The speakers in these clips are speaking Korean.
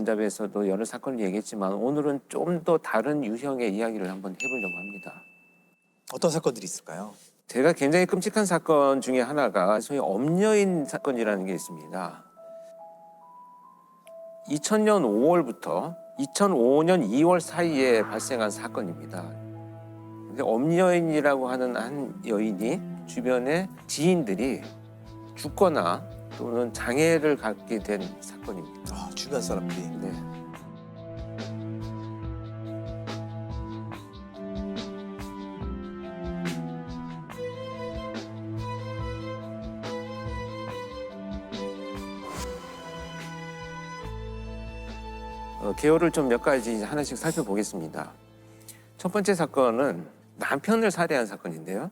범잡에서도 여러 사건을 얘기했지만 오늘은 좀 더 다른 유형의 이야기를 한번 해보려고 합니다. 어떤 사건들이 있을까요? 제가 굉장히 끔찍한 사건 중에 하나가 소위 엄여인 사건이라는 게 있습니다. 2000년 5월부터 2005년 2월 사이에 발생한 사건입니다. 근데 엄여인이라고 하는 한 여인이 주변에 지인들이 죽거나 또는 장애를 갖게 된 사건입니다. 아, 주변 사람들이. 네. 개요를 좀 몇 가지 하나씩 살펴보겠습니다. 첫 번째 사건은 남편을 살해한 사건인데요.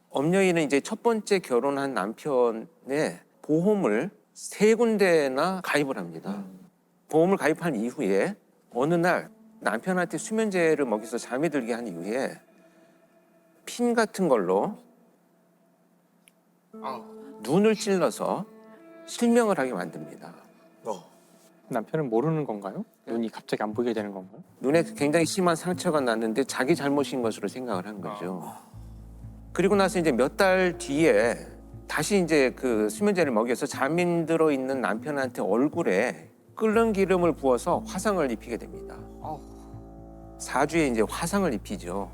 엄여인은 이제 첫 번째 결혼한 남편의 보험을 3군데나 가입을 합니다. 보험을 가입한 이후에 어느 날 남편한테 수면제를 먹여서 잠이 들게 한 이후에 핀 같은 걸로 눈을 찔러서 실명을 하게 만듭니다. 남편은 모르는 건가요? 눈이 갑자기 안 보이게 되는 건가요? 눈에 굉장히 심한 상처가 났는데 자기 잘못인 것으로 생각을 한 거죠. 그리고 나서 이제 몇 달 뒤에 다시 이제 그 수면제를 먹여서 잠이 들어 있는 남편한테 얼굴에 끓는 기름을 부어서 화상을 입히게 됩니다. 사주에 이제 화상을 입히죠.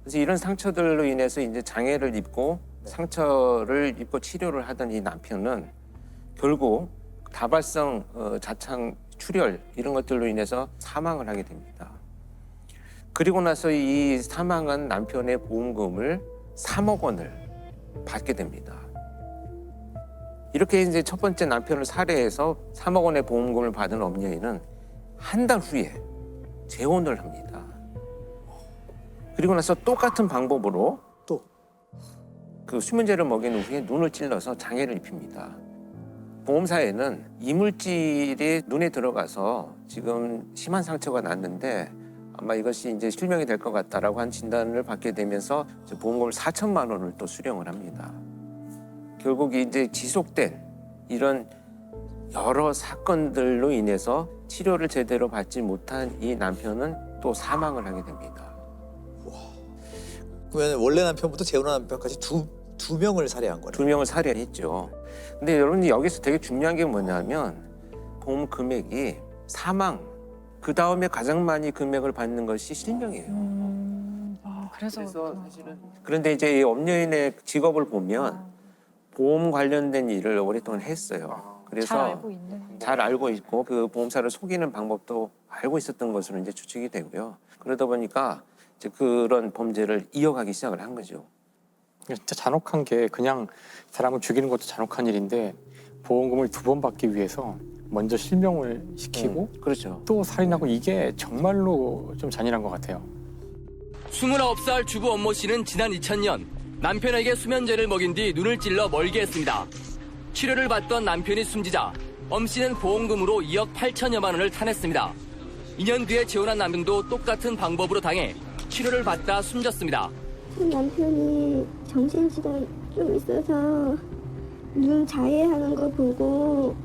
그래서 이런 상처들로 인해서 이제 장애를 입고 상처를 입고 치료를 하던 이 남편은 결국 다발성 자창 출혈 이런 것들로 인해서 사망을 하게 됩니다. 그리고 나서 이 사망한 남편의 보험금을 3억 원을 받게 됩니다. 이렇게 이제 첫 번째 남편을 살해해서 3억 원의 보험금을 받은 엄여인은 한 달 후에 재혼을 합니다. 그리고 나서 똑같은 방법으로 또 그 수면제를 먹인 후에 눈을 찔러서 장애를 입힙니다. 보험사에는 이물질이 눈에 들어가서 지금 심한 상처가 났는데 아마 이것이 이제 실명이 될 것 같다라고 한 진단을 받게 되면서 보험금을 4천만 원을 또 수령을 합니다. 결국 이제 지속된 이런 여러 사건들로 인해서 치료를 제대로 받지 못한 이 남편은 또 사망을 하게 됩니다. 그러면 원래 남편부터 재혼한 남편까지 두 명을 살해한 거네요. 2명을 살해했죠. 근데 여러분 여기서 되게 중요한 게 뭐냐면 보험 금액이 사망 그 다음에 가장 많이 금액을 받는 것이 실명이에요. 그래서 사실은 그런데 이제 이 엄여인의 직업을 보면 보험 관련된 일을 오랫동안 했어요. 그래서 잘 알고 있는. 잘 알고 있고 그 보험사를 속이는 방법도 알고 있었던 것으로 이제 추측이 되고요. 그러다 보니까 이제 그런 범죄를 이어가기 시작을 한 거죠. 진짜 잔혹한 게 그냥 사람을 죽이는 것도 잔혹한 일인데 보험금을 2번 받기 위해서 먼저 실명을 시키고 그렇죠. 또 살인하고 이게 정말로 좀 잔인한 것 같아요. 29살 주부 엄모 씨는 지난 2000년 남편에게 수면제를 먹인 뒤 눈을 찔러 멀게 했습니다. 치료를 받던 남편이 숨지자 엄 씨는 보험금으로 2억 8천여만 원을 타냈습니다. 2년 뒤에 재혼한 남편도 똑같은 방법으로 당해 치료를 받다 숨졌습니다. 남편이 정신질환 좀 있어서 눈 자해하는 거 보고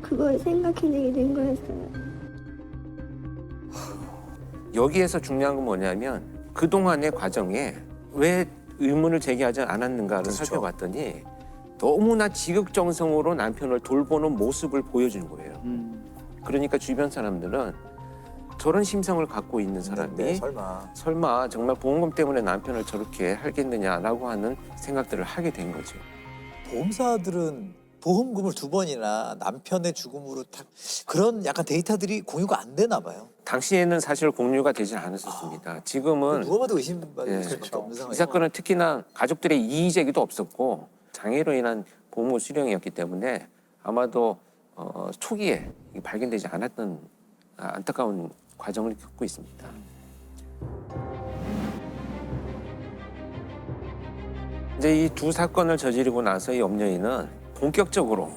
그걸 생각해내게 된 거였어요. 여기에서 중요한 건 뭐냐면 그동안의 과정에 왜 의문을 제기하지 않았는가를 그렇죠. 살펴봤더니 너무나 지극정성으로 남편을 돌보는 모습을 보여준 거예요. 그러니까 주변 사람들은 저런 심성을 갖고 있는 사람이 네, 설마 정말 보험금 때문에 남편을 저렇게 하겠느냐라고 하는 생각들을 하게 된 거죠. 보험사들은 보험금을 2번이나 남편의 죽음으로 그런 약간 데이터들이 공유가 안 되나 봐요. 당시에는 사실 공유가 되지 않았었습니다. 지금은 누가 봐도 의심받을 네, 수밖에 없는 상황이에요. 이 사건은 특히나 가족들의 이의 제기도 없었고 장애로 인한 보험금 수령이었기 때문에 아마도 초기에 발견되지 않았던 안타까운 과정을 겪고 있습니다. 이제 이 2 사건을 저지르고 나서 이 엄여인은 본격적으로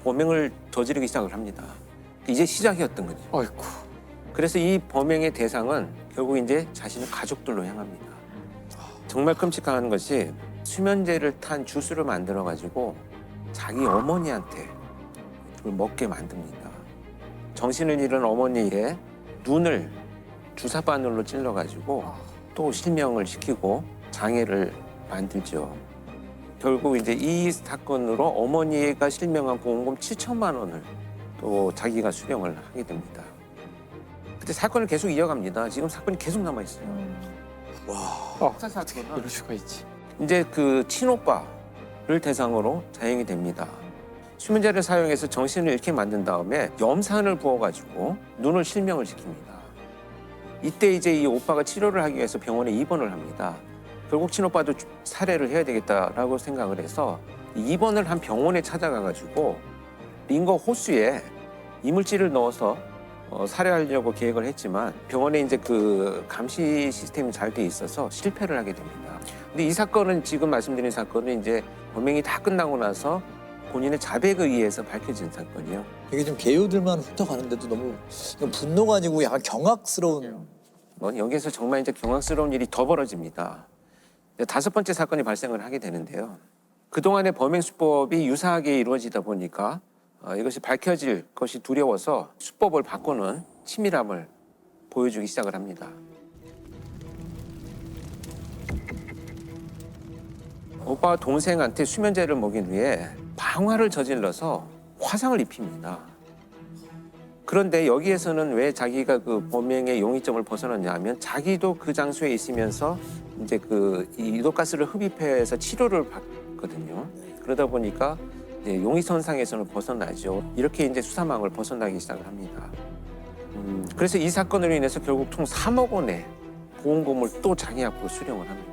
범행을 저지르기 시작을 합니다. 이제 시작이었던 거죠. 아이고. 그래서 이 범행의 대상은 결국 이제 자신의 가족들로 향합니다. 정말 끔찍한 것이 수면제를 탄 주스를 만들어 가지고 자기 어머니한테 그걸 먹게 만듭니다. 정신을 잃은 어머니의 눈을 주사바늘로 찔러가지고 또 실명을 시키고 장애를 만들죠. 결국 이제 이 사건으로 어머니가 실명한 보험금 7천만 원을 또 자기가 수령을 하게 됩니다. 그때 사건을 계속 이어갑니다. 지금 사건이 계속 남아 있어요. 어떻게 이럴 수가 있지? 이제 그 친오빠를 대상으로 자행이 됩니다. 수면제를 사용해서 정신을 잃게 만든 다음에 염산을 부어가지고 눈을 실명을 시킵니다. 이때 이제 이 오빠가 치료를 하기 위해서 병원에 입원을 합니다. 결국 친오빠도 살해를 해야 되겠다라고 생각을 해서 입원을 한 병원에 찾아가가지고 링거 호수에 이물질을 넣어서 살해하려고 계획을 했지만 병원에 이제 그 감시 시스템이 잘 돼 있어서 실패를 하게 됩니다. 근데 이 사건은 지금 말씀드린 사건은 이제 범행이 다 끝나고 나서 본인의 자백에 의해서 밝혀진 사건이요. 이게 좀 개요들만 훑어가는데도 너무 이건 분노가 아니고 약간 경악스러운. 여기에서 정말 이제 경악스러운 일이 더 벌어집니다. 이제 5번째 사건이 발생을 하게 되는데요. 그동안의 범행 수법이 유사하게 이루어지다 보니까 이것이 밝혀질 것이 두려워서 수법을 바꾸는 치밀함을 보여주기 시작을 합니다. 오빠와 동생한테 수면제를 먹인 후에 방화를 저질러서 화상을 입힙니다. 그런데 여기에서는 왜 자기가 그 범행의 용의점을 벗어났냐 하면 자기도 그 장소에 있으면서 이제 그 이도가스를 흡입해서 치료를 받거든요. 그러다 보니까 이제 용의선상에서는 벗어나죠. 이렇게 이제 수사망을 벗어나기 시작을 합니다. 그래서 이 사건으로 인해서 결국 총 3억 원의 보험금을 또 자기 앞으로 수령을 합니다.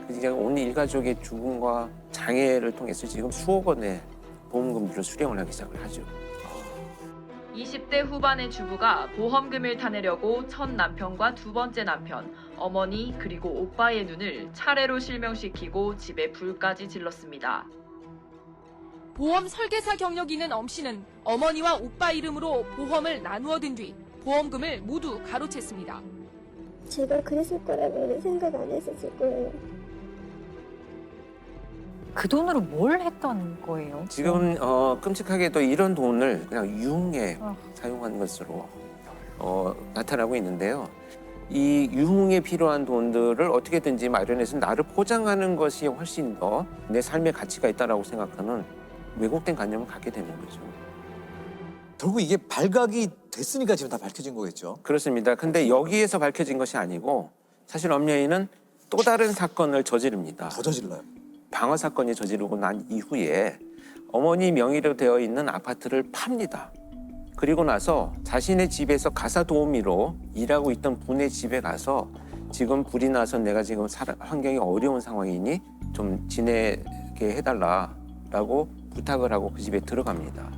그래서 온 일가족의 죽음과 장애를 통해서 지금 수억 원의 보험금들을 수령을 하기 시작을 하죠. 20대 후반의 주부가 보험금을 타내려고 첫 남편과 두 번째 남편, 어머니 그리고 오빠의 눈을 차례로 실명시키고 집에 불까지 질렀습니다. 보험 설계사 경력이 있는 엄 씨는 어머니와 오빠 이름으로 보험을 나누어 든 뒤 보험금을 모두 가로챘습니다. 제가 그랬을 거라고는 생각 안 했었을 거예요. 그 돈으로 뭘 했던 거예요? 지금 끔찍하게도 이런 돈을 그냥 유흥에 사용한 것으로 나타나고 있는데요. 이 유흥에 필요한 돈들을 어떻게든지 마련해서 나를 포장하는 것이 훨씬 더 내 삶의 가치가 있다라고 생각하는 왜곡된 관념을 갖게 되는 거죠. 결국 이게 발각이 됐으니까 지금 다 밝혀진 거겠죠. 그렇습니다. 근데 여기에서 밝혀진 것이 아니고 사실 엄여인은 또 다른 사건을 저지릅니다. 더 저질러요. 방화 사건이 저지르고 난 이후에 어머니 명의로 되어 있는 아파트를 팝니다. 그리고 나서 자신의 집에서 가사 도우미로 일하고 있던 분의 집에 가서 지금 불이 나서 내가 지금 환경이 어려운 상황이니 좀 지내게 해달라라고 부탁을 하고 그 집에 들어갑니다.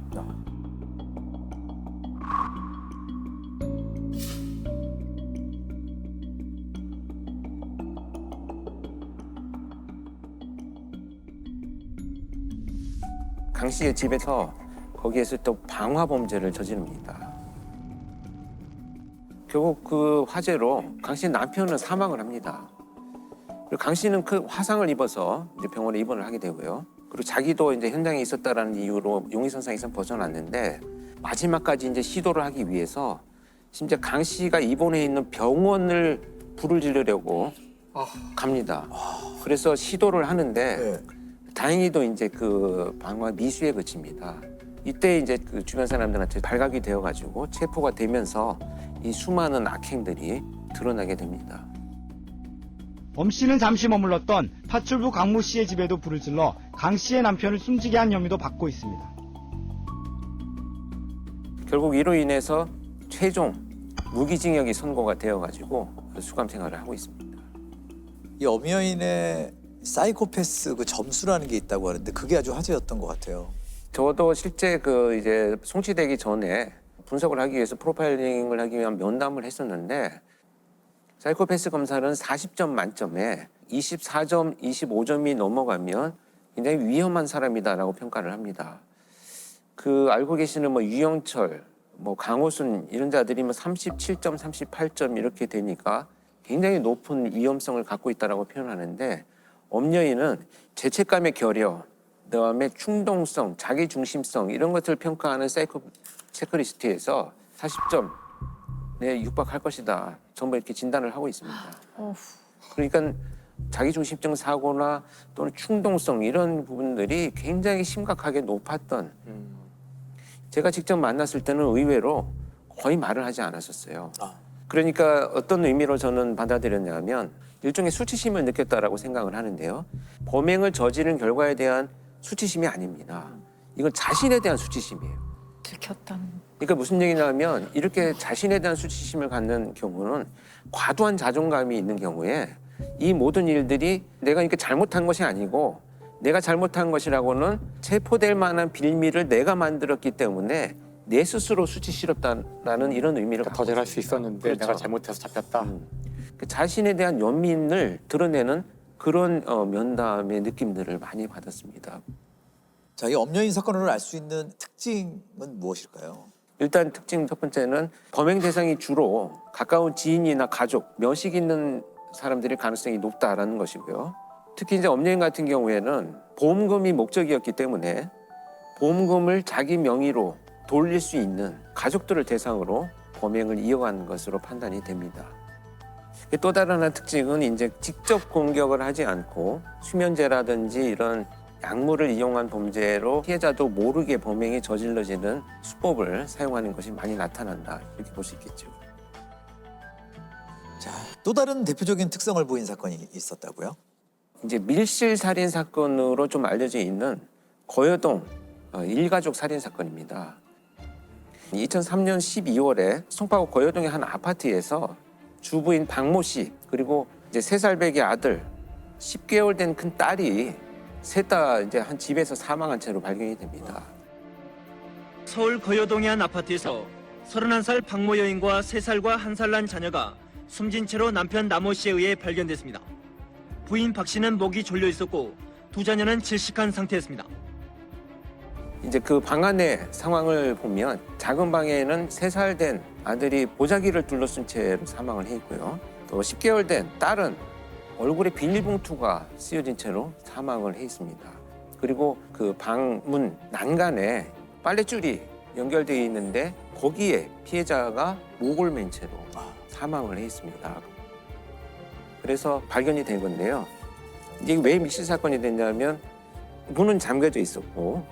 강 씨의 집에서 거기에서 또 방화 범죄를 저지릅니다. 결국 그 화재로 강 씨 남편은 사망을 합니다. 그리고 강 씨는 그 화상을 입어서 이제 병원에 입원을 하게 되고요. 그리고 자기도 이제 현장에 있었다라는 이유로 용의선상에서 벗어났는데 마지막까지 이제 시도를 하기 위해서 심지어 강 씨가 입원해 있는 병원을 불을 지르려고 갑니다. 그래서 시도를 하는데 네. 다행히도 이제 그 방화 미수에 그칩니다. 이때 이제 그 주변 사람들한테 발각이 되어가지고 체포가 되면서 이 수많은 악행들이 드러나게 됩니다. 엄 씨는 잠시 머물렀던 파출부 강모 씨의 집에도 불을 질러 강 씨의 남편을 숨지게 한 혐의도 받고 있습니다. 결국 이로 인해서 최종 무기징역이 선고가 되어가지고 수감 생활을 하고 있습니다. 이 엄여인의 사이코패스 그 점수라는 게 있다고 하는데 그게 아주 화제였던 것 같아요. 저도 실제 그 이제 송치되기 전에 분석을 하기 위해서 프로파일링을 하기 위한 면담을 했었는데 사이코패스 검사는 40점 만점에 24점, 25점이 넘어가면 굉장히 위험한 사람이다라고 평가를 합니다. 그 알고 계시는 뭐 유영철, 뭐 강호순 이런 자들이 뭐 37점, 38점 이렇게 되니까 굉장히 높은 위험성을 갖고 있다라고 표현하는데 엄여인은 죄책감의 결여, 그다음에 충동성, 자기중심성 이런 것들을 평가하는 사이코 체크리스트에서 40점에 육박할 것이다. 전부 이렇게 진단을 하고 있습니다. 어후. 그러니까 자기중심적 사고나 또는 충동성 이런 부분들이 굉장히 심각하게 높았던, 제가 직접 만났을 때는 의외로 거의 말을 하지 않았었어요. 그러니까 어떤 의미로 저는 받아들였냐면 일종의 수치심을 느꼈다라고 생각을 하는데요. 범행을 저지른 결과에 대한 수치심이 아닙니다. 이건 자신에 대한 수치심이에요. 들켰다는. 그러니까 무슨 얘기냐면 이렇게 자신에 대한 수치심을 갖는 경우는 과도한 자존감이 있는 경우에 이 모든 일들이 내가 이렇게 잘못한 것이 아니고 내가 잘못한 것이라고는 체포될 만한 빌미를 내가 만들었기 때문에 내 스스로 수치스럽다라는 이런 의미를 그러니까 더 잘할 수 있었는데 그렇죠. 내가 잘못해서 잡혔다. 그 자신에 대한 연민을 드러내는 그런 면담의 느낌들을 많이 받았습니다. 자, 이 엄연인 사건으로 알 수 있는 특징은 무엇일까요? 일단 특징 첫 번째는 범행 대상이 주로 가까운 지인이나 가족, 면식 있는 사람들일 가능성이 높다라는 것이고요. 특히 이제 엄연인 같은 경우에는 보험금이 목적이었기 때문에 보험금을 자기 명의로 돌릴 수 있는 가족들을 대상으로 범행을 이어간 것으로 판단이 됩니다. 또 다른 하나 특징은 이제 직접 공격을 하지 않고 수면제라든지 이런 약물을 이용한 범죄로 피해자도 모르게 범행이 저질러지는 수법을 사용하는 것이 많이 나타난다, 이렇게 볼 수 있겠죠. 자, 또 다른 대표적인 특성을 보인 사건이 있었다고요? 이제 밀실 살인 사건으로 좀 알려져 있는 거여동 일가족 살인 사건입니다. 2003년 12월에 송파구 거여동의 한 아파트에서 주부인 박모 씨 그리고 이제 3살배기 아들, 10개월 된 큰 딸이 셋 다 이제 한 집에서 사망한 채로 발견이 됩니다. 서울 거여동의 한 아파트에서 31살 박모 여인과 3살과 1살 난 자녀가 숨진 채로 남편 남모 씨에 의해 발견됐습니다. 부인 박 씨는 목이 졸려 있었고 두 자녀는 질식한 상태였습니다. 이제 그 방 안의 상황을 보면 작은 방에는 3살 된 아들이 보자기를 둘러쓴 채로 사망을 해 있고요. 또 10개월 된 딸은 얼굴에 비닐봉투가 씌워진 채로 사망을 해 있습니다. 그리고 그 방문 난간에 빨랫줄이 연결되어 있는데 거기에 피해자가 목을 맨 채로 사망을 해 있습니다. 그래서 발견이 된 건데요. 이게 왜 밀실 사건이 됐냐면 문은 잠겨져 있었고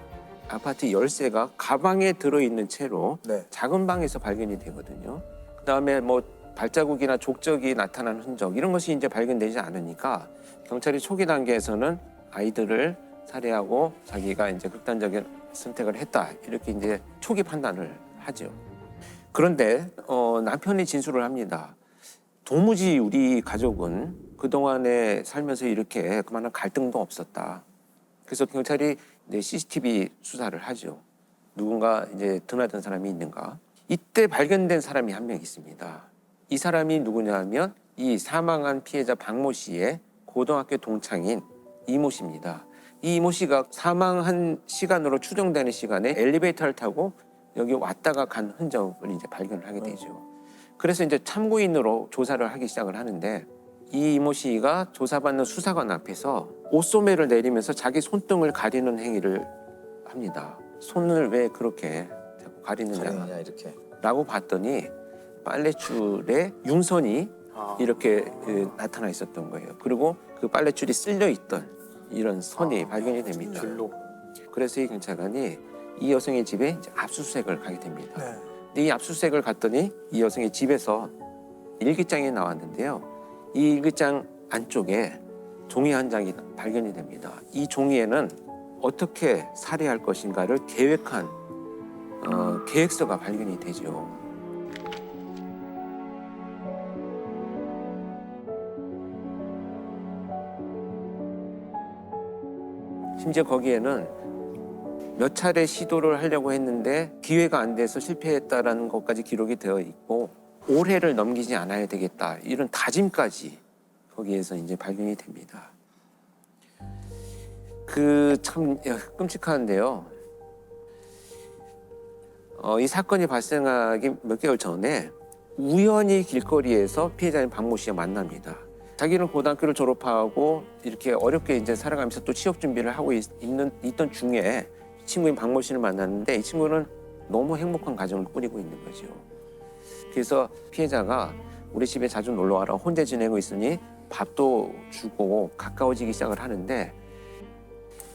아파트 열쇠가 가방에 들어있는 채로 네. 작은 방에서 발견이 되거든요. 그다음에 뭐 발자국이나 족적이 나타난 흔적 이런 것이 이제 발견되지 않으니까 경찰이 초기 단계에서는 아이들을 살해하고 자기가 이제 극단적인 선택을 했다 이렇게 이제 초기 판단을 하죠. 그런데 남편이 진술을 합니다. 도무지 우리 가족은 그동안에 살면서 이렇게 그만한 갈등도 없었다. 그래서 경찰이 이제 CCTV 수사를 하죠. 누군가 이제 드나든 사람이 있는가. 이때 발견된 사람이 한 명 있습니다. 이 사람이 누구냐면 이 사망한 피해자 박모 씨의 고등학교 동창인 이모 씨입니다. 이 이모 씨가 사망한 시간으로 추정되는 시간에 엘리베이터를 타고 여기 왔다가 간 흔적을 이제 발견을 하게 되죠. 그래서 이제 참고인으로 조사를 하기 시작을 하는데 이 이모 씨가 조사받는 수사관 앞에서 옷소매를 내리면서 자기 손등을 가리는 행위를 합니다. 손을 왜 그렇게 자꾸 가리느냐 이렇게. 라고 봤더니 빨랫줄에 융선이 이렇게 나타나 있었던 거예요. 그리고 그 빨랫줄이 쓸려 있던 이런 선이 발견이 됩니다. 줄로. 그래서 이 경찰관이 이 여성의 집에 이제 압수수색을 가게 됩니다. 네. 근데 이 압수수색을 갔더니 이 여성의 집에서 일기장이 나왔는데요. 이 일기장 안쪽에 종이 한 장이 발견이 됩니다. 이 종이에는 어떻게 살해할 것인가를 계획한 계획서가 발견이 되죠. 심지어 거기에는 몇 차례 시도를 하려고 했는데 기회가 안 돼서 실패했다라는 것까지 기록이 되어 있고 올해를 넘기지 않아야 되겠다 이런 다짐까지 거기에서 이제 발견이 됩니다. 그 참 끔찍한데요. 이 사건이 발생하기 몇 개월 전에 우연히 길거리에서 피해자인 박모 씨와 만납니다. 자기는 고등학교를 졸업하고 이렇게 어렵게 이제 살아가면서 또 취업 준비를 하고 있던 중에 친구인 박모 씨를 만났는데 이 친구는 너무 행복한 가정을 꾸리고 있는 거죠. 그래서 피해자가 우리 집에 자주 놀러 와라. 혼자 지내고 있으니 밥도 주고 가까워지기 시작을 하는데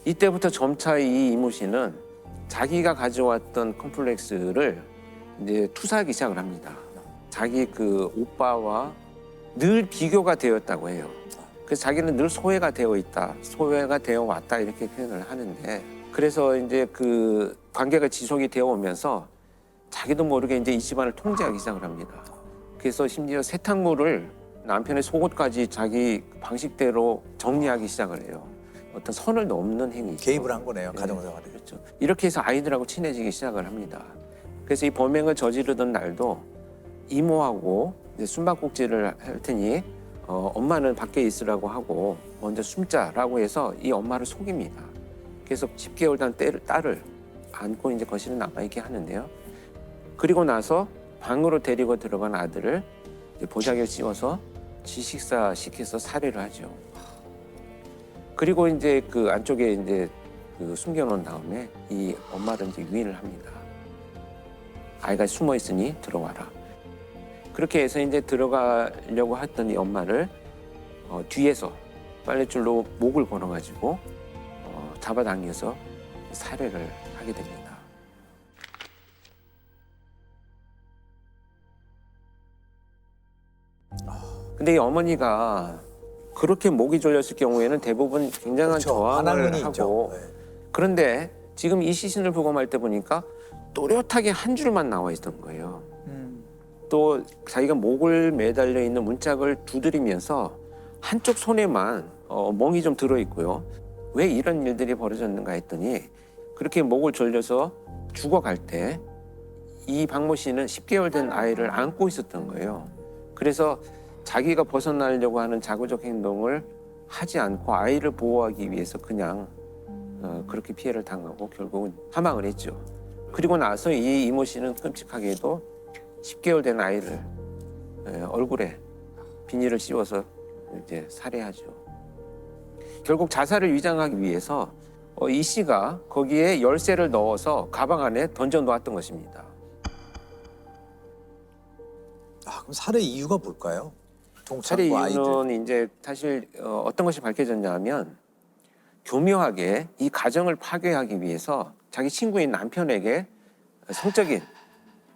이때부터 점차 이 이모 씨는 자기가 가져왔던 컴플렉스를 이제 투사하기 시작을 합니다. 자기 그 오빠와 늘 비교가 되었다고 해요. 그래서 자기는 늘 소외가 되어 있다, 소외가 되어 왔다 이렇게 표현을 하는데 그래서 이제 그 관계가 지속이 되어 오면서 자기도 모르게 이제 이 집안을 통제하기 시작을 합니다. 그래서 심지어 세탁물을 남편의 속옷까지 자기 방식대로 정리하기 시작을 해요. 어떤 선을 넘는 행위죠. 개입을 한 거네요. 네. 가정생활에. 그렇죠. 이렇게 해서 아이들하고 친해지기 시작을 합니다. 그래서 이 범행을 저지르던 날도 이모하고 이제 숨바꼭질을 할 테니 엄마는 밖에 있으라고 하고 먼저 숨자라고 해서 이 엄마를 속입니다. 그래서 10개월 된 딸을 안고 이제 거실에 남아있게 하는데요. 그리고 나서 방으로 데리고 들어간 아들을 이제 보자기를 씌워서 지식사 시켜서 살해를 하죠. 그리고 이제 그 안쪽에 이제 그 숨겨놓은 다음에 이 엄마를 이제 유인을 합니다. 아이가 숨어 있으니 들어와라. 그렇게 해서 이제 들어가려고 했던 이 엄마를 뒤에서 빨랫줄로 목을 걸어가지고 잡아당겨서 살해를 하게 됩니다. 근데 이 어머니가 그렇게 목이 졸렸을 경우에는 대부분 굉장한 그렇죠. 저항을 반항은이 하고 있죠. 네. 그런데 지금 이 시신을 부검할 때 보니까 또렷하게 한 줄만 나와 있던 거예요. 또 자기가 목을 매달려 있는 문짝을 두드리면서 한쪽 손에만 멍이 좀 들어있고요. 왜 이런 일들이 벌어졌는가 했더니 그렇게 목을 졸려서 죽어갈 때 이 박모 씨는 10개월 된 아이를 안고 있었던 거예요. 그래서 자기가 벗어나려고 하는 자구적 행동을 하지 않고 아이를 보호하기 위해서 그냥 그렇게 피해를 당하고 결국은 사망을 했죠. 그리고 나서 이 이모 씨는 끔찍하게도 10개월 된 아이를 얼굴에 비닐을 씌워서 이제 살해하죠. 결국 자살을 위장하기 위해서 이 씨가 거기에 열쇠를 넣어서 가방 안에 던져 놓았던 것입니다. 아, 그럼 살해 이유가 뭘까요? 살해 동창과 아이들. 이유는 이제 사실 어떤 것이 밝혀졌냐면 교묘하게 이 가정을 파괴하기 위해서 자기 친구인 남편에게 성적인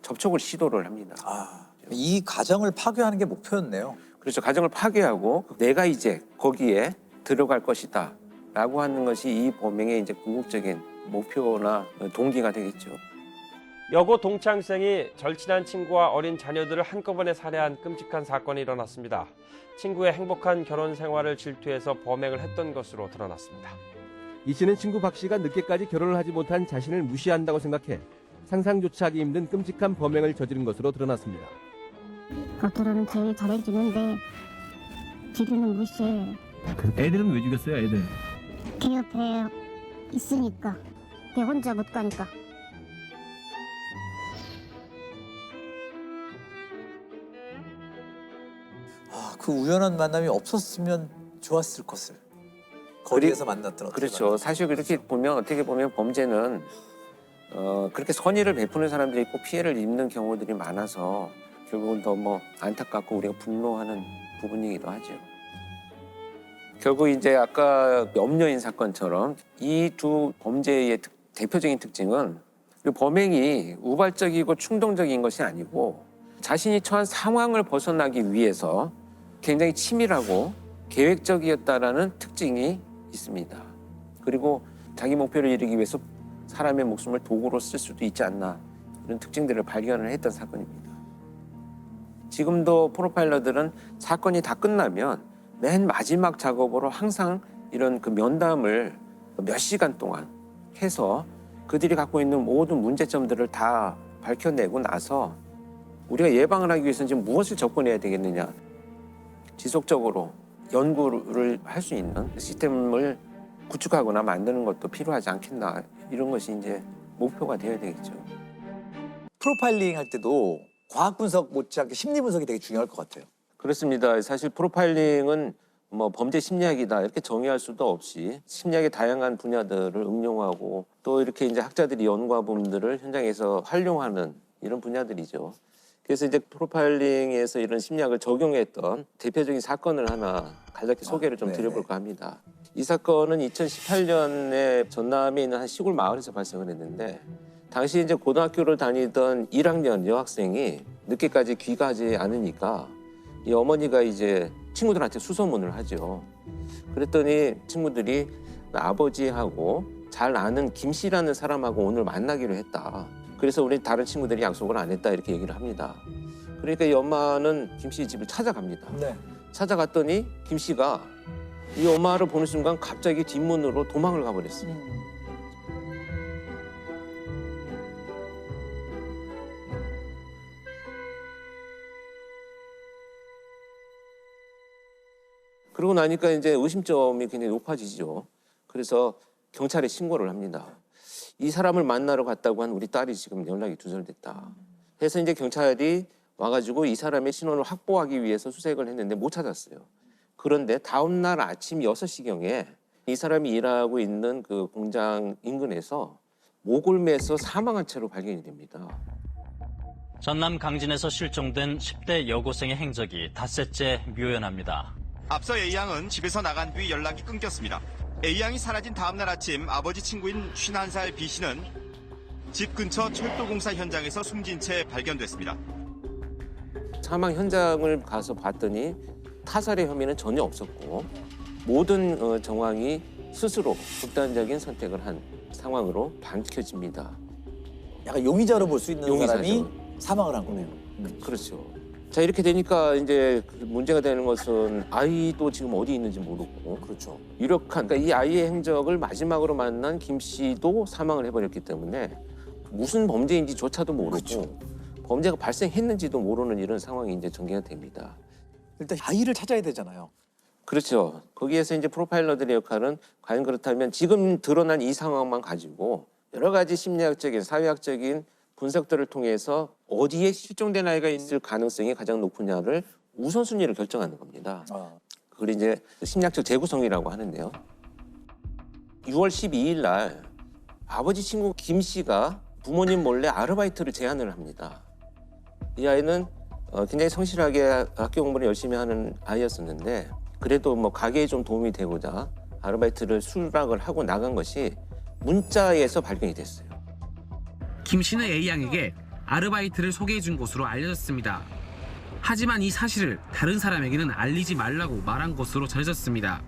접촉을 시도를 합니다. 아, 이 가정을 파괴하는 게 목표였네요. 그렇죠. 가정을 파괴하고 내가 이제 거기에 들어갈 것이다 라고 하는 것이 이 범행의 이제 궁극적인 목표나 동기가 되겠죠. 여고 동창생이 절친한 친구와 어린 자녀들을 한꺼번에 살해한 끔찍한 사건이 일어났습니다. 친구의 행복한 결혼 생활을 질투해서 범행을 했던 것으로 드러났습니다. 이 씨는 친구 박 씨가 늦게까지 결혼을 하지 못한 자신을 무시한다고 생각해 상상조차 하기 힘든 끔찍한 범행을 저지른 것으로 드러났습니다. 겉으로는 제일 잘해주는데 뒤로는 무시해. 애들은 왜 죽였어요, 애들? 걔 옆에 있으니까. 걔 혼자 못 가니까. 아, 그 우연한 만남이 없었으면 좋았을 것을. 거리에서 만났던 어떤 그렇죠. 사실 그렇게 보면 어떻게 보면 범죄는 그렇게 선의를 베푸는 사람들이 있고 피해를 입는 경우들이 많아서 결국은 더 뭐 안타깝고 우리가 분노하는 부분이기도 하죠. 결국 이제 아까 염려인 사건처럼 이 두 범죄의 대표적인 특징은 그 범행이 우발적이고 충동적인 것이 아니고 자신이 처한 상황을 벗어나기 위해서 굉장히 치밀하고 계획적이었다라는 특징이 있습니다. 그리고 자기 목표를 이루기 위해서 사람의 목숨을 도구로 쓸 수도 있지 않나 이런 특징들을 발견을 했던 사건입니다. 지금도 프로파일러들은 사건이 다 끝나면 맨 마지막 작업으로 항상 이런 그 면담을 몇 시간 동안 해서 그들이 갖고 있는 모든 문제점들을 다 밝혀내고 나서 우리가 예방을 하기 위해서는 지금 무엇을 접근해야 되겠느냐, 지속적으로 연구를 할 수 있는 시스템을 구축하거나 만드는 것도 필요하지 않겠나, 이런 것이 이제 목표가 되어야 되겠죠. 프로파일링 할 때도 과학 분석 못지않게 심리 분석이 되게 중요할 것 같아요. 그렇습니다. 사실 프로파일링은 뭐 범죄 심리학이다 이렇게 정의할 수도 없이 심리학의 다양한 분야들을 응용하고 또 이렇게 이제 학자들이 연구한 부분들을 현장에서 활용하는 이런 분야들이죠. 그래서 이제 프로파일링에서 이런 심리학을 적용했던 대표적인 사건을 하나 간략히 소개를 좀 드려볼까 합니다. 이 사건은 2018년에 전남에 있는 한 시골 마을에서 발생을 했는데 당시 이제 고등학교를 다니던 1학년 여학생이 늦게까지 귀가하지 않으니까 이 어머니가 이제 친구들한테 수소문을 하죠. 그랬더니 친구들이 아버지하고 잘 아는 김 씨라는 사람하고 오늘 만나기로 했다. 그래서 우리 다른 친구들이 약속을 안 했다 이렇게 얘기를 합니다. 그러니까 이 엄마는 김 씨 집을 찾아갑니다. 네. 찾아갔더니 김 씨가 이 엄마를 보는 순간 갑자기 뒷문으로 도망을 가버렸어요. 그러고 나니까 이제 의심점이 굉장히 높아지죠. 그래서 경찰에 신고를 합니다. 이 사람을 만나러 갔다고 한 우리 딸이 지금 연락이 두절됐다. 해서 이제 경찰이 와가지고 이 사람의 신원을 확보하기 위해서 수색을 했는데 못 찾았어요. 그런데 다음 날 아침 6시경에 이 사람이 일하고 있는 그 공장 인근에서 목을 매서 사망한 채로 발견이 됩니다. 전남 강진에서 실종된 10대 여고생의 행적이 닷새째 묘연합니다. 앞서 A양은 집에서 나간 뒤 연락이 끊겼습니다. A양이 사라진 다음날 아침 아버지 친구인 51살 B씨는 집 근처 철도공사 현장에서 숨진 채 발견됐습니다. 사망 현장을 가서 봤더니 타살의 혐의는 전혀 없었고 모든 정황이 스스로 극단적인 선택을 한 상황으로 밝혀집니다. 약간 용의자로 볼 수 있는 용의자죠. 사람이 사망을 한 거네요. 그렇죠. 자, 이렇게 되니까 이제 문제가 되는 것은 아이도 지금 어디 있는지 모르고 그렇죠. 유력한 그러니까 이 아이의 행적을 마지막으로 만난 김 씨도 사망을 해버렸기 때문에 무슨 범죄인지조차도 모르고 그렇죠. 범죄가 발생했는지도 모르는 이런 상황이 이제 전개가 됩니다. 일단 아이를 찾아야 되잖아요. 그렇죠. 거기에서 이제 프로파일러들의 역할은 과연 그렇다면 지금 드러난 이 상황만 가지고 여러 가지 심리학적인, 사회학적인 분석들을 통해서 어디에 실종된 아이가 있을 가능성이 가장 높으냐를 우선순위를 결정하는 겁니다. 그걸 이제 심리학적 재구성이라고 하는데요. 6월 12일 날 아버지 친구 김 씨가 부모님 몰래 아르바이트를 제안을 합니다. 이 아이는 굉장히 성실하게 학교 공부를 열심히 하는 아이였었는데 그래도 뭐 가게에 좀 도움이 되고자 아르바이트를 수락을 하고 나간 것이 문자에서 발견이 됐어요. 김 씨는 A양에게 아르바이트를 소개해준 곳으로 알려졌습니다. 하지만 이 사실을 다른 사람에게는 알리지 말라고 말한 것으로 전해졌습니다.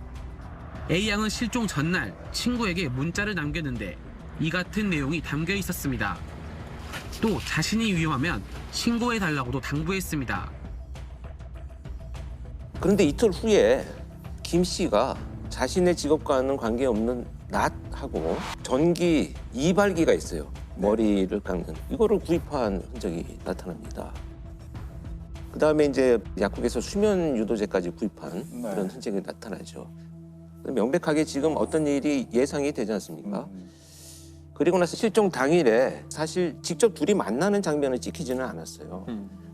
A양은 실종 전날 친구에게 문자를 남겼는데 이 같은 내용이 담겨 있었습니다. 또 자신이 위험하면 신고해달라고도 당부했습니다. 그런데 이틀 후에 김 씨가 자신의 직업과는 관계없는 낫하고 전기 이발기가 있어요. 머리를 깎는 이거를 구입한 흔적이 나타납니다. 그 다음에 이제 약국에서 수면 유도제까지 구입한 그런 흔적이 나타나죠. 명백하게 지금 어떤 일이 예상이 되지 않습니까? 그리고 나서 실종 당일에 사실 직접 둘이 만나는 장면은 찍히지는 않았어요.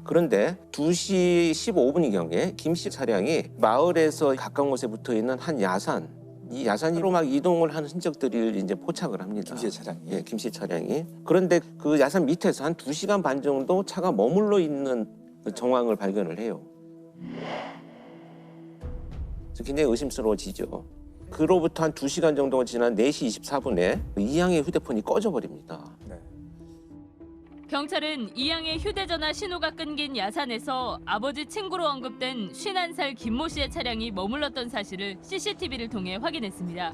그런데 2시 15분경에 김 씨 차량이 마을에서 가까운 곳에 붙어 있는 한 야산, 이 야산으로 막 이동을 하는 흔적들을 이제 포착을 합니다. 김 씨 차량이? 예, 김 씨 차량이. 그런데 그 야산 밑에서 한 2시간 반 정도 차가 머물러 있는 그 정황을 발견을 해요. 그래서 굉장히 의심스러워지죠. 그로부터 한 2시간 정도가 지난 4시 24분에 이양의 휴대폰이 꺼져버립니다. 경찰은 이양의 휴대전화 신호가 끊긴 야산에서 아버지 친구로 언급된 51살 김모 씨의 차량이 머물렀던 사실을 CCTV를 통해 확인했습니다.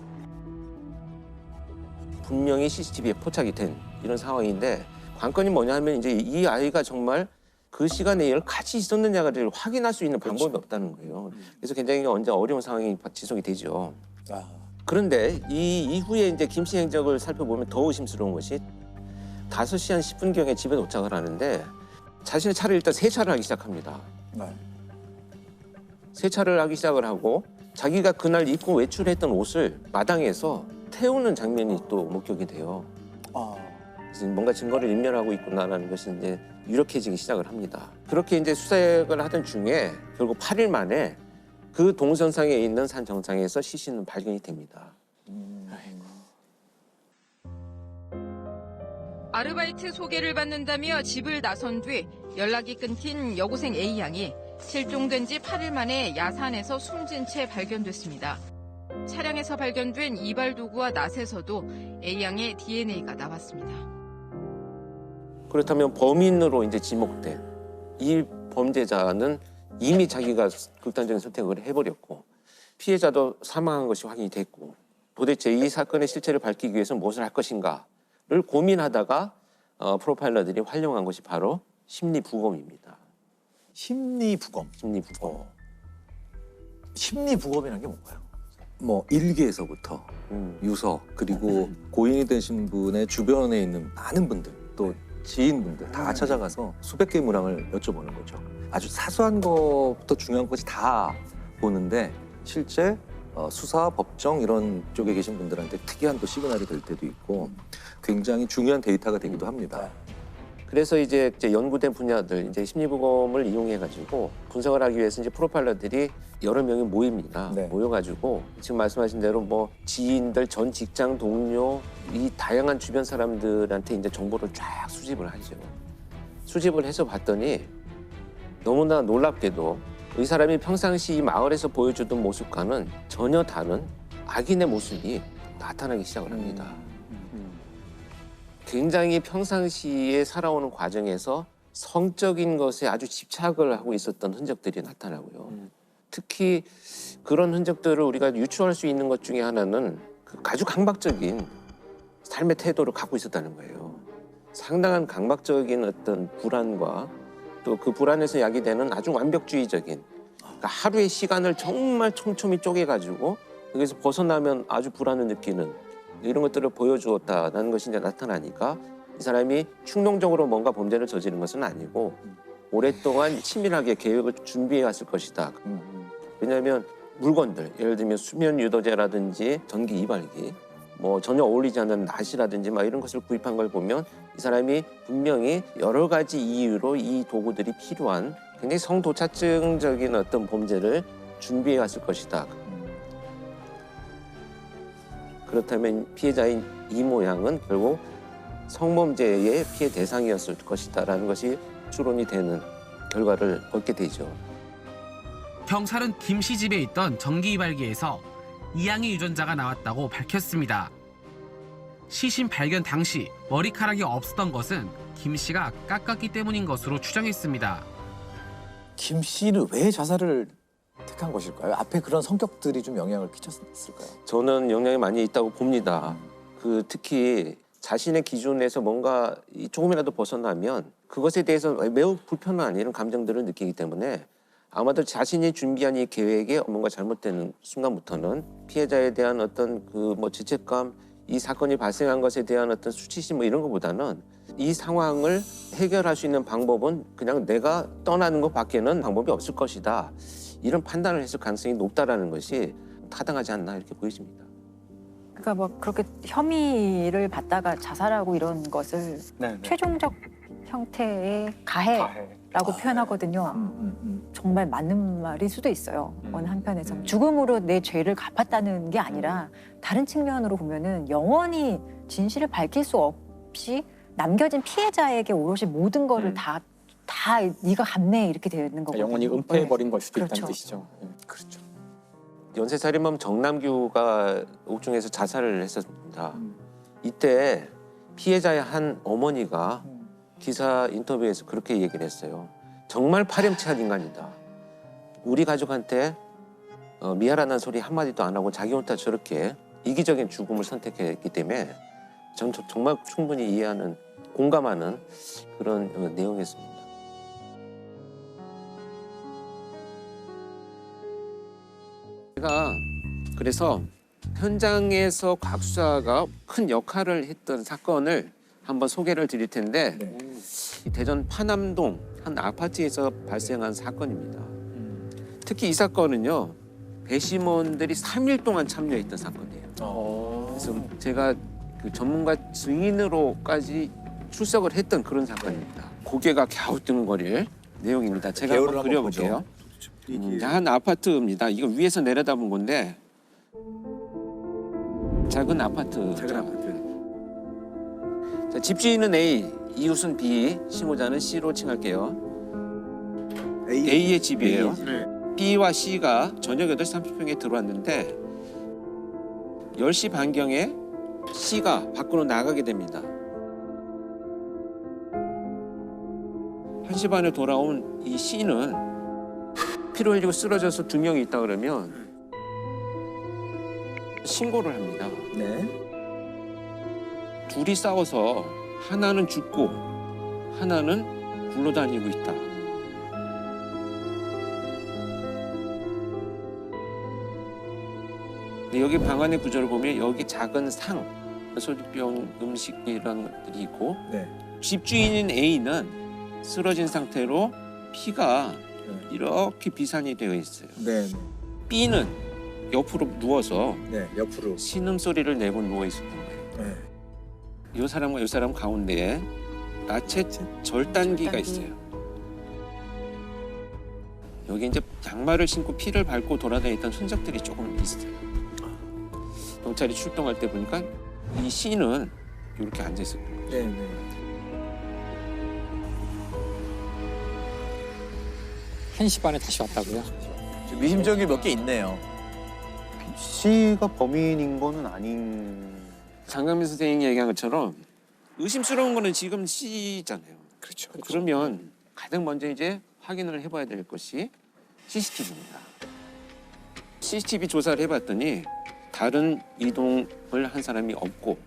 분명히 CCTV에 포착이 된 이런 상황인데 관건이 뭐냐 하면 이제 이 아이가 정말 그 시간에 이걸 같이 있었느냐를 확인할 수 있는 방법이 없다는 거예요. 그래서 굉장히 언제 어려운 상황이 지속이 되죠. 그런데 이 이후에 이제 김 씨 행적을 살펴보면 더 의심스러운 것이 5시 한 10분경에 집에 도착을 하는데 자신의 차를 일단 세차를 하기 시작합니다. 세차를 하기 시작을 하고 자기가 그날 입고 외출했던 옷을 마당에서 태우는 장면이 또 목격이 돼요. 그래서 뭔가 증거를 인멸하고 있구나라는 것이 이제 유력해지기 시작을 합니다. 그렇게 이제 수색을 하던 중에 결국 8일 만에 그 동선상에 있는 산 정상에서 시신은 발견이 됩니다. 아르바이트 소개를 받는다며 집을 나선 뒤 연락이 끊긴 여고생 A양이 실종된 지 8일 만에 야산에서 숨진 채 발견됐습니다. 차량에서 발견된 이발 도구와 낫에서도 A양의 DNA가 나왔습니다. 그렇다면 범인으로 이제 지목된 이 범죄자는 이미 자기가 극단적인 선택을 해버렸고 피해자도 사망한 것이 확인이 됐고 도대체 이 사건의 실체를 밝히기 위해서 무엇을 할 것인가를 고민하다가 프로파일러들이 활용한 것이 바로 심리부검입니다. 심리부검. 심리부검. 심리부검이라는 게 뭔가요? 뭐 일기에서부터 유서 그리고 고인이 되신 분의 주변에 있는 많은 분들 또 지인분들 다 찾아가서 수백 개의 문항을 여쭤보는 거죠. 아주 사소한 것부터 중요한 것이 다 보는데 실제 수사, 법정 이런 쪽에 계신 분들한테 특이한 또 시그널이 될 때도 있고 굉장히 중요한 데이터가 되기도 합니다. 그래서 이제 연구된 분야들 이제 심리부검을 이용해가지고 분석을 하기 위해서 이제 프로파일러들이 여러 명이 모입니다. 모여가지고 지금 말씀하신 대로 뭐 지인들, 전 직장 동료 이 다양한 주변 사람들한테 이제 정보를 쫙 수집을 하죠. 수집을 해서 봤더니 너무나 놀랍게도 이 사람이 평상시 이 마을에서 보여주던 모습과는 전혀 다른 악인의 모습이 나타나기 시작을 합니다. 굉장히 평상시에 살아오는 과정에서 성적인 것에 아주 집착을 하고 있었던 흔적들이 나타나고요. 특히 그런 흔적들을 우리가 유추할 수 있는 것 중에 하나는 아주 강박적인 삶의 태도를 갖고 있었다는 거예요. 상당한 강박적인 어떤 불안과 또 그 불안에서 야기되는 아주 완벽주의적인 그러니까 하루의 시간을 정말 촘촘히 쪼개가지고 여기서 벗어나면 아주 불안을 느끼는 이런 것들을 보여주었다는 것이 이제 나타나니까 이 사람이 충동적으로 뭔가 범죄를 저지른 것은 아니고 오랫동안 치밀하게 계획을 준비해 왔을 것이다. 왜냐하면 물건들, 예를 들면 수면 유도제라든지 전기 이발기, 뭐 전혀 어울리지 않는 낫이라든지 막 이런 것을 구입한 걸 보면 이 사람이 분명히 여러 가지 이유로 이 도구들이 필요한 굉장히 성도착증적인 어떤 범죄를 준비해 왔을 것이다. 그렇다면 피해자인 이 모양은 결국 성범죄의 피해 대상이었을 것이다라는 것이 추론이 되는 결과를 얻게 되죠. 경찰은 김 씨 집에 있던 전기 이발기에서 이양의 유전자가 나왔다고 밝혔습니다. 시신 발견 당시 머리카락이 없었던 것은 김 씨가 깎았기 때문인 것으로 추정했습니다. 김 씨는 왜 자살을 택한 것일까요? 앞에 그런 성격들이 좀 영향을 끼쳤을까요? 저는 영향이 많이 있다고 봅니다. 특히 자신의 기준에서 뭔가 조금이라도 벗어나면 그것에 대해서 매우 불편한 이런 감정들을 느끼기 때문에 아마도 자신이 준비한 이 계획에 뭔가 잘못되는 순간부터는 피해자에 대한 어떤 죄책감, 이 사건이 발생한 것에 대한 어떤 수치심 이런 것보다는 이 상황을 해결할 수 있는 방법은 그냥 내가 떠나는 것밖에는 방법이 없을 것이다. 이런 판단을 했을 가능성이 높다라는 것이 타당하지 않나 이렇게 보여집니다. 그러니까 뭐 그렇게 혐의를 받다가 자살하고 이런 것을 최종적 형태의 가해라고 표현하거든요. 정말 맞는 말일 수도 있어요. 어느 한편에서 죽음으로 내 죄를 갚았다는 게 아니라 다른 측면으로 보면은 영원히 진실을 밝힐 수 없이 남겨진 피해자에게 오롯이 모든 거를 다 네가 갚네 이렇게 되어 있는 거거든요. 영원히 은폐해버린 걸 수도 그렇죠. 있다는 뜻이죠. 그렇죠. 연쇄살인범 정남규가 옥중에서 자살을 했었습니다. 이때 피해자의 한 어머니가 기사 인터뷰에서 그렇게 얘기를 했어요. 정말 파렴치한 인간이다. 우리 가족한테 미안하다는 소리 한마디도 안 하고 자기 혼자 저렇게 이기적인 죽음을 선택했기 때문에 전 정말 충분히 이해하는, 공감하는 그런 내용이었습니다. 제가 그래서 현장에서 과학 수사가 큰 역할을 했던 사건을 한번 소개를 드릴 텐데 대전 파남동 한 아파트에서 발생한 사건입니다. 특히 이 사건은요. 배심원들이 3일 동안 참여했던 사건이에요. 그래서 제가 그 전문가 증인으로까지 출석을 했던 그런 사건입니다. 고개가 갸우뚱거릴 내용입니다. 제가 한번 그려볼게요. 한 아파트입니다. 이거 위에서 내려다본 건데 작은 아파트. 자, 집주인은 A, 이웃은 B, 신고자는 C로 칭할게요. A의 집이에요. B와 C가 저녁 8시 30분에 들어왔는데 10시 반경에 C가 밖으로 나가게 됩니다. 1시 반에 돌아온 이 C는 피를 흘리고 쓰러져서 2명이 있다 그러면 신고를 합니다. 네. 둘이 싸워서 하나는 죽고 하나는 굴러다니고 있다. 근데 여기 방안의 구조를 보면 여기 작은 상, 소주병, 음식 이런 것들이 있고 네. 집주인인 A는 쓰러진 상태로 피가 이렇게 비산이 되어 있어요. 네. B는 옆으로 누워서 네. 옆으로 신음 소리를 내고 누워 있었던 거예요. 네. 이 사람과 이 사람 가운데에 나체 절단기가 있어요. 여기 이제 양말을 신고 피를 밟고 돌아다녔던 흔적들이 조금 있어요. 경찰이 출동할 때 보니까 이 C는 이렇게 앉아 있었거든요. 네. 네. 1시 반에 다시 왔다고요? 좀 미심쩍이 몇 개 있네요. C가 범인인 거는 아닌. 장강민 선생님이 얘기한 것처럼 의심스러운 거는 지금 C잖아요. 그렇죠. 그러면 가장 먼저 이제 확인을 해봐야 될 것이 CCTV입니다. CCTV 조사를 해봤더니 다른 이동을 한 사람이 없고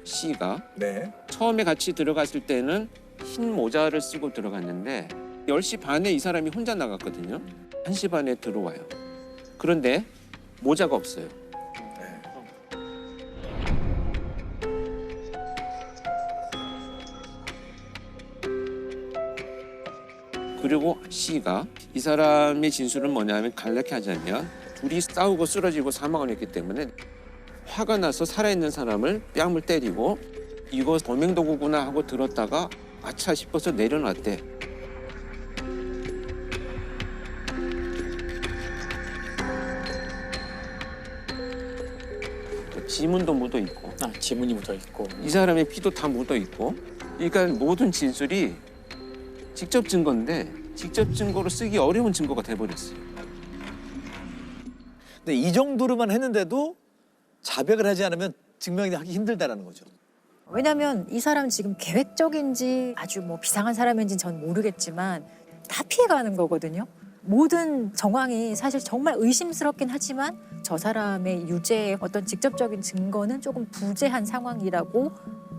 C가 네. 처음에 같이 들어갔을 때는 흰 모자를 쓰고 들어갔는데 10시 반에 이 사람이 혼자 나갔거든요. 1시 반에 들어와요. 그런데 모자가 없어요. 그리고 C가 이 사람의 진술은 뭐냐면 간략히 하자면 둘이 싸우고 쓰러지고 사망을 했기 때문에 화가 나서 살아있는 사람을 뺨을 때리고 이거 범행 도구구나 하고 들었다가 아차 싶어서 내려놨대. 지문도 묻어 있고. 지문이 묻어 있고. 이 사람의 피도 다 묻어 있고. 그러니까 모든 진술이 직접 증거인데 직접 증거로 쓰기 어려운 증거가 돼버렸어요. 근데 이 정도로만 했는데도 자백을 하지 않으면 증명이 하기 힘들다라는 거죠. 왜냐면 이 사람 지금 계획적인지 아주 뭐 비상한 사람인지 전 모르겠지만 다 피해가는 거거든요. 모든 정황이 사실 정말 의심스럽긴 하지만 저 사람의 유죄의 어떤 직접적인 증거는 조금 부재한 상황이라고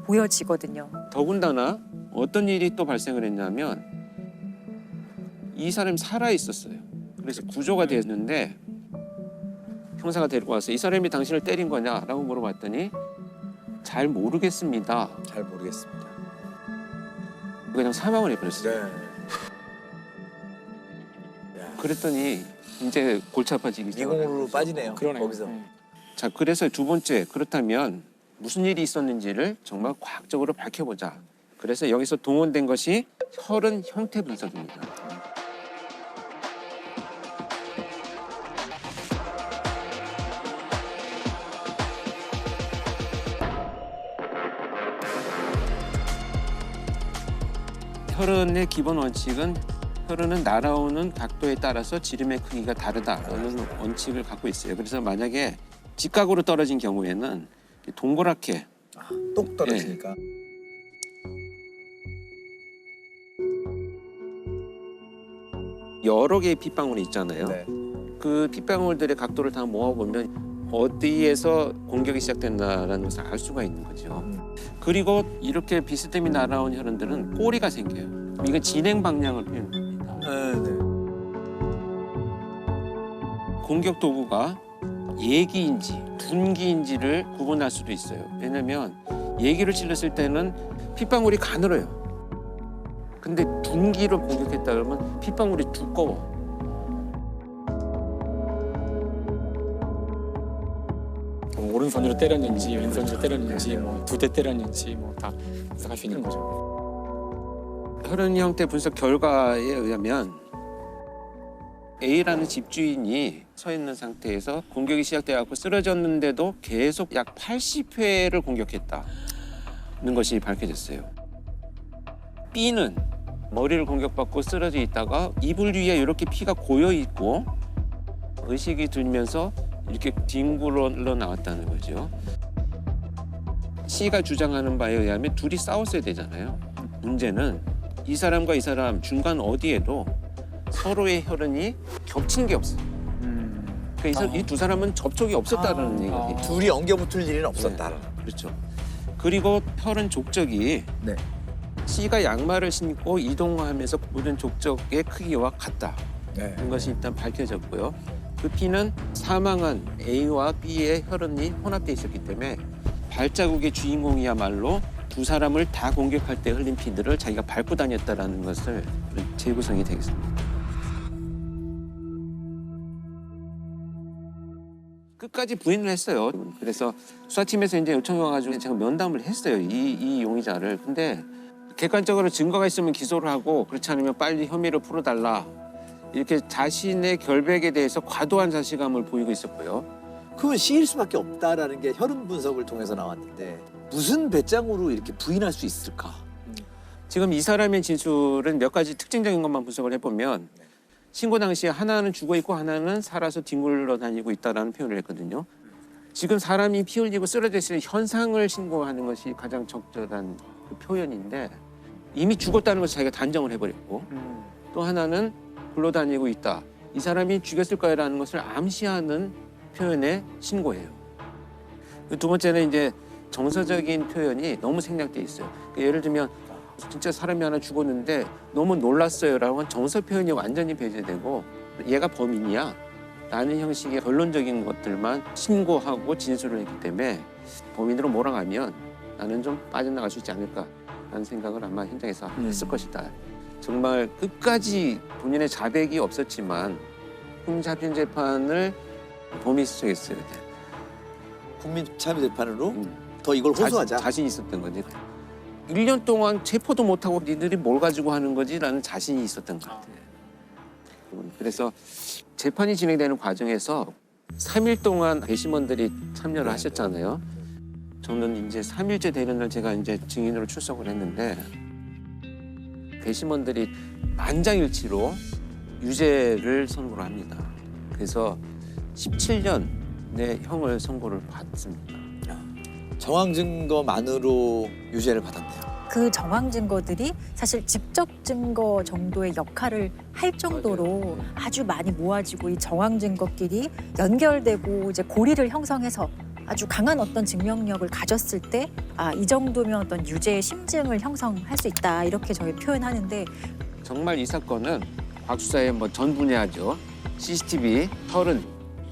보여지거든요. 더군다나 어떤 일이 또 발생을 했냐면 이 사람이 살아 있었어요. 그래서 구조가 됐는데 형사가 데리고 와서 이 사람이 당신을 때린 거냐라고 물어봤더니 잘 모르겠습니다. 잘 모르겠습니다. 그냥 사망을 해버렸어요. 네. 그랬더니 이제 골치 아파지기 미궁으로 빠지네요. 그러네요. 거기서. 자, 그래서 두 번째, 그렇다면 무슨 일이 있었는지를 정말 과학적으로 밝혀보자. 그래서 여기서 동원된 것이 혈흔 형태 분석입니다. 혈흔의 기본 원칙은 혈흔은 날아오는 각도에 따라서 지름의 크기가 다르다라는 원칙을 갖고 있어요. 그래서 만약에 직각으로 떨어진 경우에는 동그랗게 똑 떨어지니까. 여러 개의 핏방울이 있잖아요. 네. 그 핏방울들의 각도를 다 모아보면 어디에서 공격이 시작된다라는 것을 알 수가 있는 거죠. 그리고 이렇게 비스듬히 날아온 혈흔들은 꼬리가 생겨요. 이건 진행 방향을 표현합니다. 네. 공격 도구가 예기인지 둔기인지를 구분할 수도 있어요. 왜냐면 예기를 찔렀을 때는 핏방울이 가늘어요. 근데 둔기로 공격했다 그러면 핏방울이 두꺼워. 오른손으로 때렸는지 왼손으로 때렸는지 뭐 두 대 때렸는지 뭐 다 분석할 수 있는 거죠. 혈흔 형태 분석 결과에 의하면 A라는 집주인이 서 있는 상태에서 공격이 시작돼 갖고 쓰러졌는데도 계속 약 80회를 공격했다. 것이 밝혀졌어요. B는 머리를 공격받고 쓰러져 있다가 이불 위에 이렇게 피가 고여 있고 의식이 들면서 이렇게 뒹굴어 나왔다는 거죠. C가 주장하는 바에 의하면 둘이 싸웠어야 되잖아요. 문제는 이 사람과 이 사람 중간 어디에도 서로의 혈흔이 겹친 게 없어요. 그래서 이 두 사람은 접촉이 없었다는 얘기예요. 둘이 엉겨붙을 일은 없었다. 네, 그렇죠. 그리고 혈흔 족적이 네. C가 양말을 신고 이동하면서 묻은 족적의 크기와 같다. 네. 는 것이 일단 밝혀졌고요. 그 피는 사망한 A와 B의 혈흔이 혼합돼 있었기 때문에 발자국의 주인공이야말로 두 사람을 다 공격할 때 흘린 피들을 자기가 밟고 다녔다라는 것을 재구성이 되겠습니다. 끝까지 부인을 했어요. 그래서 수사팀에서 이제 요청이 와가지고 제가 면담을 했어요. 이 용의자를. 근데 객관적으로 증거가 있으면 기소를 하고 그렇지 않으면 빨리 혐의를 풀어달라. 이렇게 자신의 결백에 대해서 과도한 자신감을 보이고 있었고요. 그건 C일 수밖에 없다라는 게 혈흔 분석을 통해서 나왔는데 무슨 배짱으로 이렇게 부인할 수 있을까? 지금 이 사람의 진술은 몇 가지 특징적인 것만 분석을 해보면 신고 당시에 하나는 죽어 있고 하나는 살아서 뒹굴러 다니고 있다라는 표현을 했거든요. 지금 사람이 피 흘리고 쓰러져 있을 현상을 신고하는 것이 가장 적절한 그 표현인데 이미 죽었다는 것을 자기가 단정을 해버렸고 또 하나는 굴러다니고 있다. 이 사람이 죽였을 거라는 것을 암시하는 표현의 신고예요. 두 번째는 이제 정서적인 표현이 너무 생략돼 있어요. 그러니까 예를 들면 진짜 사람이 하나 죽었는데 너무 놀랐어요라고 한 정서 표현이 완전히 배제되고 얘가 범인이야 라는 형식의 결론적인 것들만 신고하고 진술을 했기 때문에 범인으로 몰아가면 나는 좀 빠져나갈 수 있지 않을까라는 생각을 아마 현장에서 했을 것이다. 정말 끝까지 본인의 자백이 없었지만 국민참여 재판을 범위 수석했어요. 국민참여 더 이걸 호소하자. 자신 있었던 거지. 1년 동안 체포도 못하고 니들이 뭘 가지고 하는 거지라는 자신이 있었던 것 같아요. 그래서 재판이 진행되는 과정에서 3일 동안 배심원들이 참여를 하셨잖아요. 저는 이제 3일째 되는 날 제가 이제 증인으로 출석을 했는데 배심원들이 만장일치로 유죄를 선고를 합니다. 그래서 17년의 형을 선고를 받습니다. 정황 증거만으로 유죄를 받았네요. 그 정황 증거들이 사실 직접 증거 정도의 역할을 할 정도로 아주 많이 모아지고 이 정황 증거끼리 연결되고 이제 고리를 형성해서 아주 강한 어떤 증명력을 가졌을 때 이 정도면 어떤 유죄의 심증을 형성할 수 있다 이렇게 저희 표현하는데 정말 이 사건은 곽 수사의 전 분야죠. CCTV, 혈흔,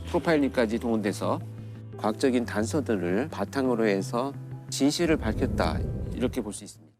프로파일링까지 동원돼서 과학적인 단서들을 바탕으로 해서 진실을 밝혔다 이렇게 볼 수 있습니다.